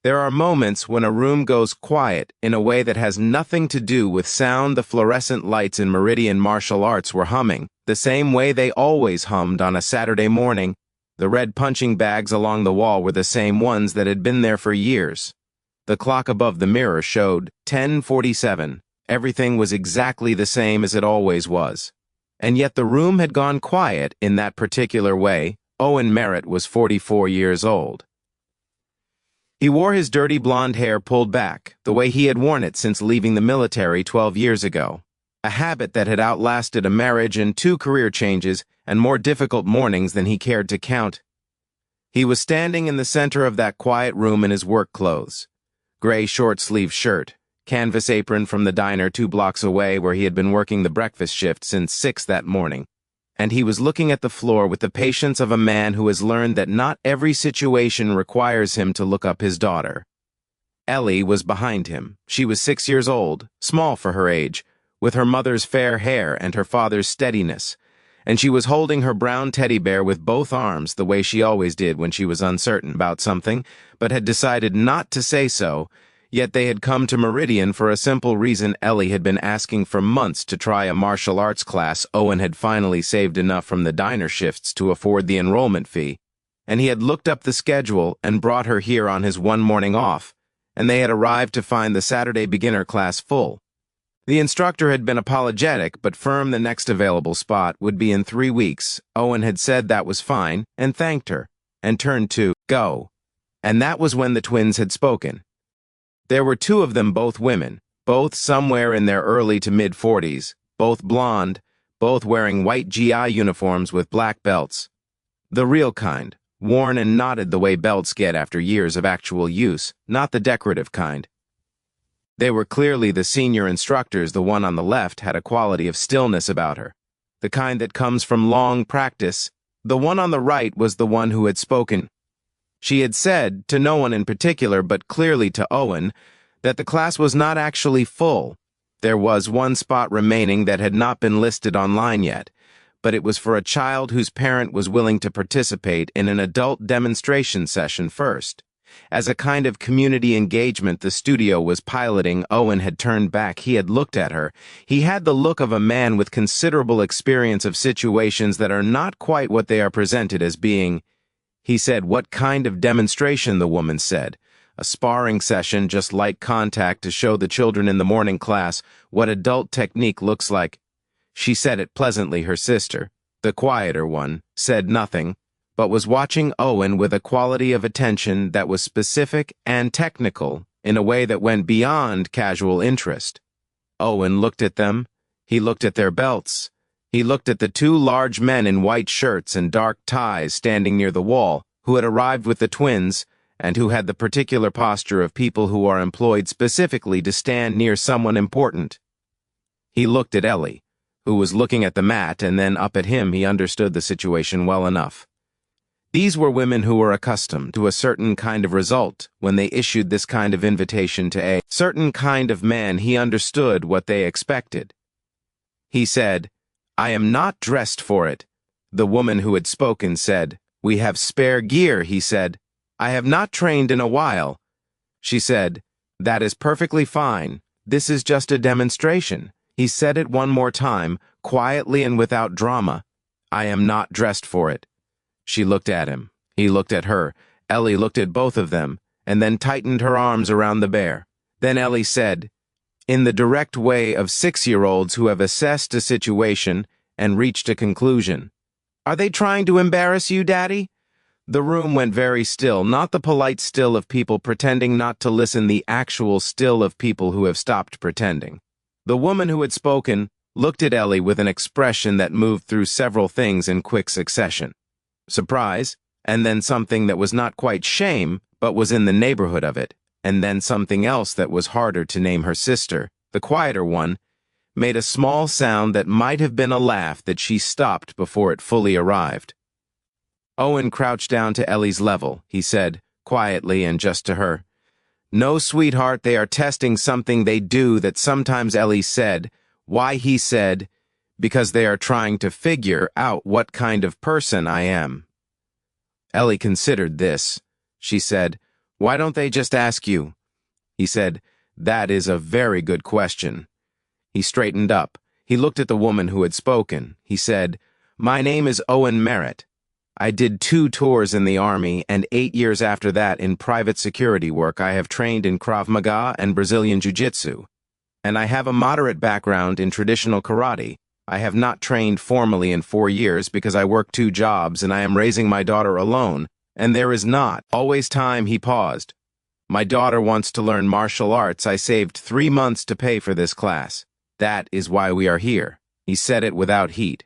There are moments when a room goes quiet in a way that has nothing to do with sound. The fluorescent lights in Meridian Martial Arts were humming, the same way they always hummed on a Saturday morning. The red punching bags along the wall were the same ones that had been there for years. The clock above the mirror showed 10:47. Everything was exactly the same as it always was. And yet the room had gone quiet in that particular way. Owen Merritt was 44 years old. He wore his dirty blonde hair pulled back, the way he had worn it since leaving the military 12 years ago. A habit that had outlasted a marriage and 2 career changes and more difficult mornings than he cared to count. He was standing in the center of that quiet room in his work clothes. Gray short-sleeved shirt, canvas apron from the diner 2 blocks away where he had been working the breakfast shift since 6 that morning. And he was looking at the floor with the patience of a man who has learned that not every situation requires him to look up his daughter. Ellie was behind him. She was 6 years old, small for her age, with her mother's fair hair and her father's steadiness, and she was holding her brown teddy bear with both arms the way she always did when she was uncertain about something, but had decided not to say so. Yet they had come to Meridian for a simple reason. Ellie had been asking for months to try a martial arts class. Owen had finally saved enough from the diner shifts to afford the enrollment fee, and he had looked up the schedule and brought her here on his one morning off, and they had arrived to find the Saturday beginner class full. The instructor had been apologetic but firm. The next available spot would be in 3 weeks. Owen had said that was fine and thanked her, and turned to go. And that was when the twins had spoken. There were 2 of them, both women, both somewhere in their early to mid-40s, both blonde, both wearing white GI uniforms with black belts. The real kind, worn and knotted the way belts get after years of actual use, not the decorative kind. They were clearly the senior instructors. The one on the left had a quality of stillness about her, the kind that comes from long practice. The one on the right was the one who had spoken. She had said, to no one in particular but clearly to Owen, that the class was not actually full. There was 1 spot remaining that had not been listed online yet, but it was for a child whose parent was willing to participate in an adult demonstration session first. As a kind of community engagement the studio was piloting. Owen had turned back. He had looked at her. He had the look of a man with considerable experience of situations that are not quite what they are presented as being. He said, "What kind of demonstration?" The woman said. "A sparring session, just light contact to show the children in the morning class what adult technique looks like." She said it pleasantly. Her sister, the quieter one, said nothing, but was watching Owen with a quality of attention that was specific and technical in a way that went beyond casual interest. Owen looked at them. He looked at their belts. He looked at the 2 large men in white shirts and dark ties standing near the wall, who had arrived with the twins, and who had the particular posture of people who are employed specifically to stand near someone important. He looked at Ellie, who was looking at the mat, and then up at him. He understood the situation well enough. These were women who were accustomed to a certain kind of result when they issued this kind of invitation to a certain kind of man. He understood what they expected. He said, "I am not dressed for it." The woman who had spoken said, "We have spare gear," he said. "I have not trained in a while." She said, "That is perfectly fine. This is just a demonstration." He said it one more time, quietly and without drama. "I am not dressed for it." She looked at him. He looked at her. Ellie looked at both of them, and then tightened her arms around the bear. Then Ellie said, in the direct way of 6-year-olds who have assessed a situation and reached a conclusion, "Are they trying to embarrass you, Daddy?" The room went very still, not the polite still of people pretending not to listen, the actual still of people who have stopped pretending. The woman who had spoken looked at Ellie with an expression that moved through several things in quick succession. Surprise, and then something that was not quite shame, but was in the neighborhood of it, and then something else that was harder to name. Her sister, the quieter one, made a small sound that might have been a laugh that she stopped before it fully arrived. Owen crouched down to Ellie's level. He said, quietly and just to her, "No, sweetheart, they are testing something they do that sometimes." Ellie said, "Why?" He said, "Because they are trying to figure out what kind of person I am." Ellie considered this. She said, Why don't they just ask you? He said, That is a very good question. He straightened up. He looked at the woman who had spoken. He said, My name is Owen Merritt. I did 2 tours in the Army, and 8 years after that in private security work I have trained in Krav Maga and Brazilian Jiu-Jitsu. And I have a moderate background in traditional karate. I have not trained formally in 4 years because I work 2 jobs and I am raising my daughter alone, and there is not always time. He paused. My daughter wants to learn martial arts. I saved 3 months to pay for this class. That is why we are here. He said it without heat.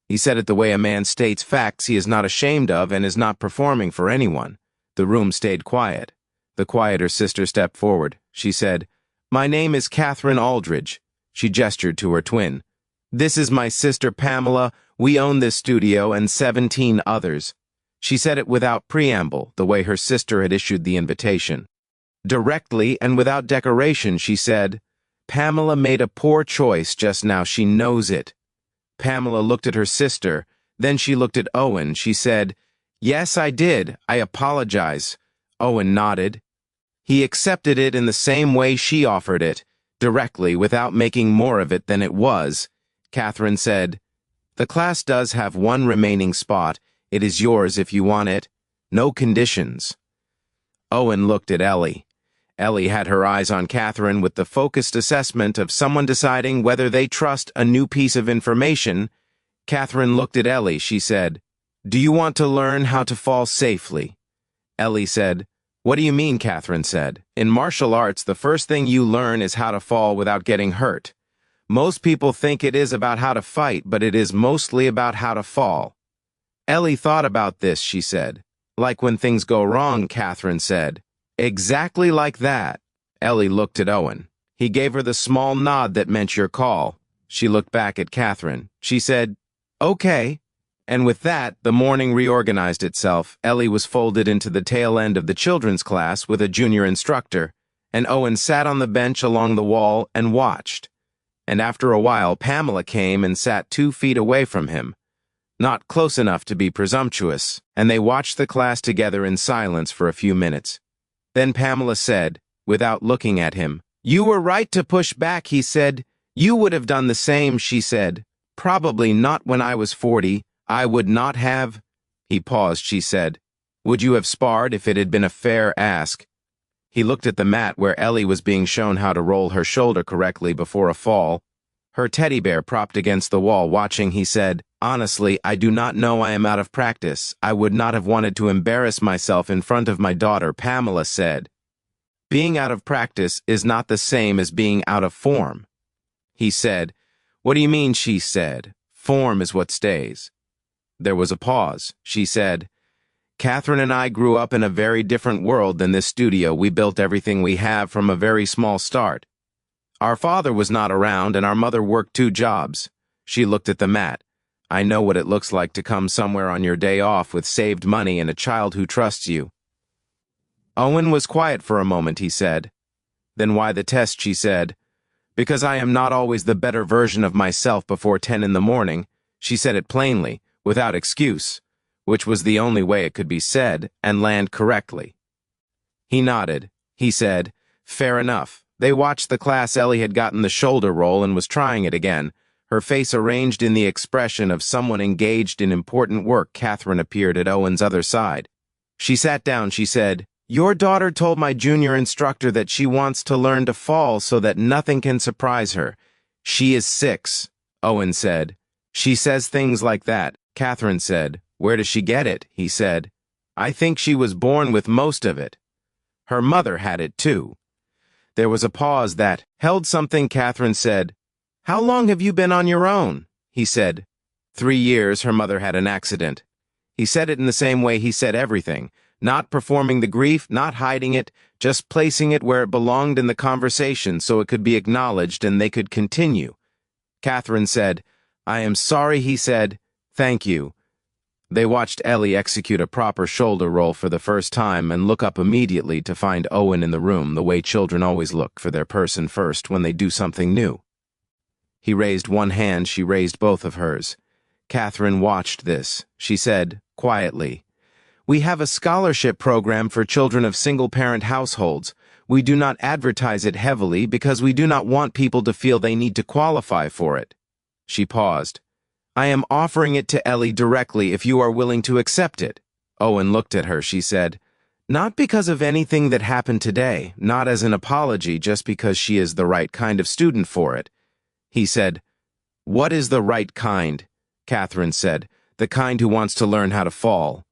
He said it the way a man states facts he is not ashamed of and is not performing for anyone. The room stayed quiet. The quieter sister stepped forward. She said, My name is Catherine Aldridge. She gestured to her twin. This is my sister Pamela. We own this studio and 17 others. She said it without preamble, the way her sister had issued the invitation. Directly and without decoration, she said, Pamela made a poor choice just now. She knows it. Pamela looked at her sister. Then she looked at Owen. She said, Yes, I did. I apologize. Owen nodded. He accepted it in the same way she offered it, directly, without making more of it than it was. Catherine said, The class does have 1 remaining spot. It is yours if you want it. No conditions. Owen looked at Ellie. Ellie had her eyes on Catherine with the focused assessment of someone deciding whether they trust a new piece of information. Catherine looked at Ellie. She said, Do you want to learn how to fall safely? Ellie said, What do you mean? Catherine said, In martial arts, the first thing you learn is how to fall without getting hurt. Most people think it is about how to fight, but it is mostly about how to fall. Ellie thought about this, she said. Like when things go wrong, Catherine said. Exactly like that. Ellie looked at Owen. He gave her the small nod that meant your call. She looked back at Catherine. She said, Okay. And with that, the morning reorganized itself. Ellie was folded into the tail end of the children's class with a junior instructor, and Owen sat on the bench along the wall and watched. And after a while, Pamela came and sat 2 feet away from him. Not close enough to be presumptuous, and they watched the class together in silence for a few minutes. Then Pamela said, without looking at him, You were right to push back, he said. You would have done the same, she said. Probably not when I was 40. I would not have. He paused, she said. Would you have sparred if it had been a fair ask? He looked at the mat where Ellie was being shown how to roll her shoulder correctly before a fall. Her teddy bear propped against the wall watching, he said, Honestly, I do not know. I am out of practice. I would not have wanted to embarrass myself in front of my daughter, Pamela said. Being out of practice is not the same as being out of form. He said, What do you mean? She said, Form is what stays. There was a pause. She said, Catherine and I grew up in a very different world than this studio. We built everything we have from a very small start. Our father was not around and our mother worked 2 jobs. She looked at the mat. I know what it looks like to come somewhere on your day off with saved money and a child who trusts you. Owen was quiet for a moment, he said. Then why the test, she said. Because I am not always the better version of myself before 10 in the morning. She said it plainly, without excuse, which was the only way it could be said and land correctly. He nodded. He said, Fair enough. They watched the class. Ellie had gotten the shoulder roll and was trying it again, her face arranged in the expression of someone engaged in important work. Catherine appeared at Owen's other side. She sat down. She said, Your daughter told my junior instructor that she wants to learn to fall so that nothing can surprise her. She is 6, Owen said. She says things like that. Catherine said, Where does she get it? He said, I think she was born with most of it. Her mother had it too. There was a pause that held something. Catherine said, How long have you been on your own? He said, 3 years. Her mother had an accident. He said it in the same way he said everything, not performing the grief, not hiding it, just placing it where it belonged in the conversation so it could be acknowledged and they could continue. Catherine said, I am sorry, he said. Thank you. They watched Ellie execute a proper shoulder roll for the first time and look up immediately to find Owen in the room, the way children always look for their person first when they do something new. He raised one hand. She raised both of hers. Catherine watched this. She said, quietly, We have a scholarship program for children of single-parent households. We do not advertise it heavily because we do not want people to feel they need to qualify for it." She paused. "I am offering it to Ellie directly if you are willing to accept it." Owen looked at her. She said, "Not because of anything that happened today, not as an apology, just because she is the right kind of student for it." He said, "What is the right kind?" Catherine said, "The kind who wants to learn how to fall."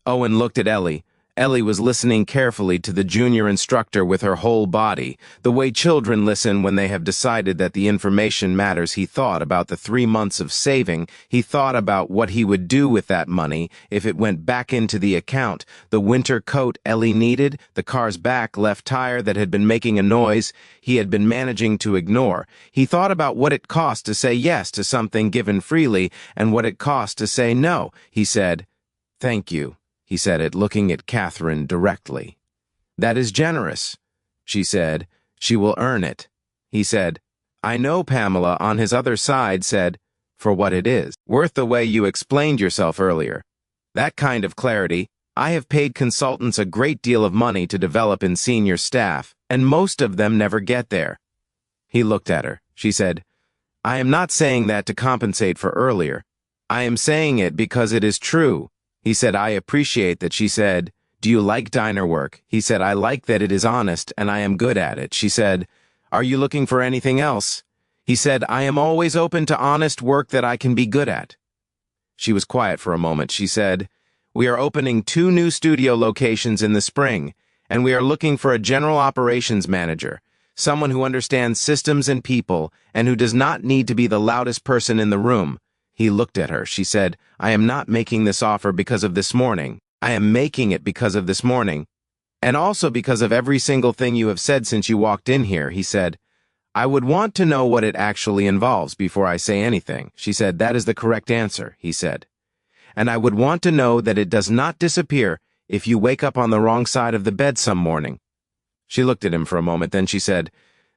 Owen looked at Ellie. Ellie was listening carefully to the junior instructor with her whole body, the way children listen when they have decided that the information matters. He thought about the 3 months of saving. He thought about what he would do with that money if it went back into the account, the winter coat Ellie needed, the car's back left tire that had been making a noise he had been managing to ignore. He thought about what it cost to say yes to something given freely and what it cost to say no. He said, "Thank you." He said it, looking at Catherine directly. "That is generous." She said, "She will earn it." He said, "I know." Pamela, on his other side, said, "For what it is. Worth the way you explained yourself earlier. That kind of clarity. I have paid consultants a great deal of money to develop in senior staff, and most of them never get there." He looked at her. She said, "I am not saying that to compensate for earlier. I am saying it because it is true." He said, "I appreciate that." She said, "Do you like diner work?" He said, "I like that it is honest and I am good at it." She said, "Are you looking for anything else?" He said, "I am always open to honest work that I can be good at." She was quiet for a moment. She said, "We are opening 2 new studio locations in the spring, and we are looking for a general operations manager, someone who understands systems and people and who does not need to be the loudest person in the room." He looked at her. She said, "I am not making this offer because of this morning. I am making it because of this morning, and also because of every single thing you have said since you walked in here." He said, "I would want to know what it actually involves before I say anything." She said, "That is the correct answer," he said. "And I would want to know that it does not disappear if you wake up on the wrong side of the bed some morning." She looked at him for a moment, then she said,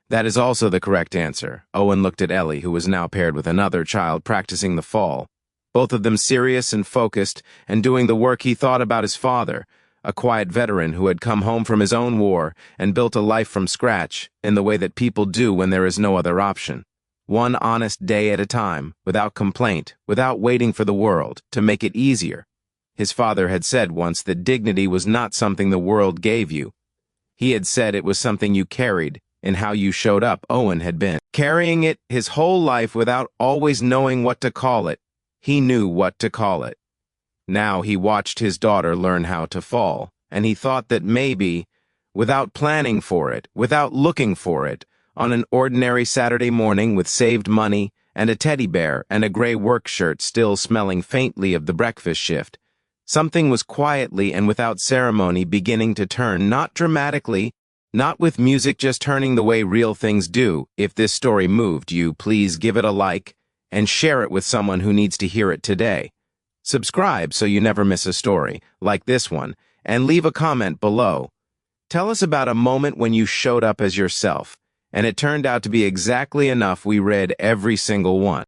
"That is also the correct answer." Owen looked at Ellie, who was now paired with another child practicing the fall, both of them serious and focused and doing the work. He thought about his father, a quiet veteran who had come home from his own war and built a life from scratch in the way that people do when there is no other option. One honest day at a time, without complaint, without waiting for the world to make it easier. His father had said once that dignity was not something the world gave you. He had said it was something you carried in how you showed up. Owen had been carrying it his whole life without always knowing what to call it. He knew what to call it. Now he watched his daughter learn how to fall, and he thought that maybe, without planning for it, without looking for it, on an ordinary Saturday morning with saved money and a teddy bear and a gray work shirt still smelling faintly of the breakfast shift, something was quietly and without ceremony beginning to turn, not dramatically, not with music, just turning the way real things do. If this story moved you, please give it a like and share it with someone who needs to hear it today. Subscribe so you never miss a story like this one, and leave a comment below. Tell us about a moment when you showed up as yourself, and it turned out to be exactly enough. We read every single one.